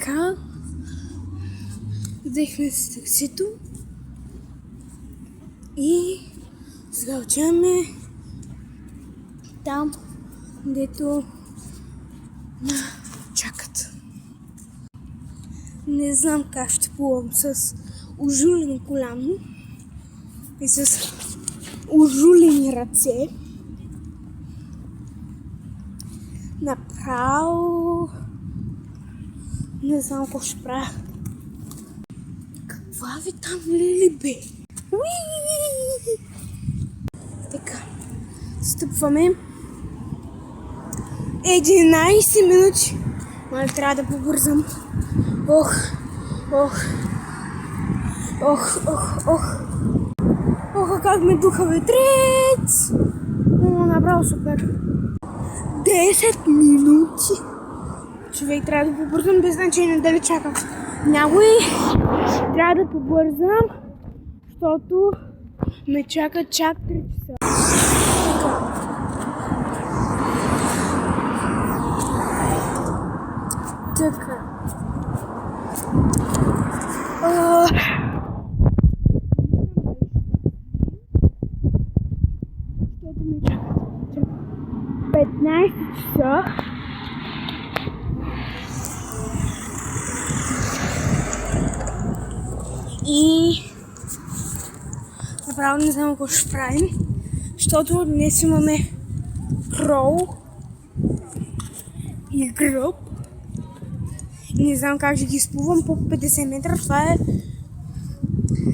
Така, взехме си таксито и сега отиваме там, дето чакат. Не знам как ще плувам с ужулено коляно и с ужулени ръце. Направо не знам какво ще правя. Каква ви там лили бе? Уии! Така, стъпваме 11 минути. Май трябва да побързам. Ох, как ме духа ветрец! Направо супер. 10 минути. Човек, трябва да побързам без значение дали чакам някой. Трябва да побързам, защото ме чакат чак 3 часа. Така. Защото ме чакат 15 часа. И направо не знам какво ще правим, защото днес имаме крол и гръб. И не знам как ще ги изплувам по 50 метра. Това е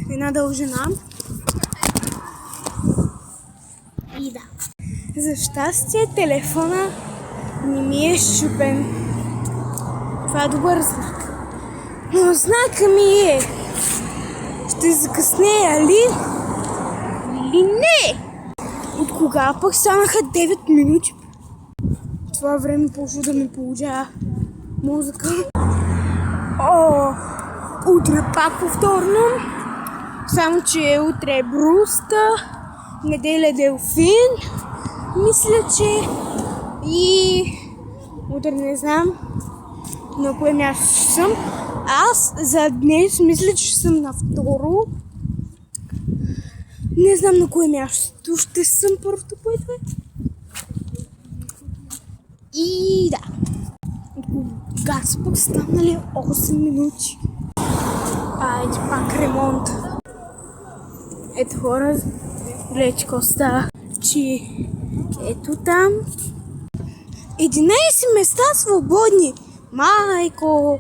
една дължина. И да. За щастие телефона не ми е счупен. Това е добър знак. Но знака ми е: ще закъснея ли? Или не? От кога пък станаха 9 минути? Това време почва да ми получава музика. Утре пак повторно. Само че утре е Бруста, неделя Делфин. Мисля, че и утре не знам на кое място съм. Аз за днес мисля, че съм на второ. Не знам на кое място ще съм първото, което е. И да. Газ пък станали 8 минути. Айде пак ремонт. Ето хора, гледайте какво става. Че ето там 11 места свободни. Майко!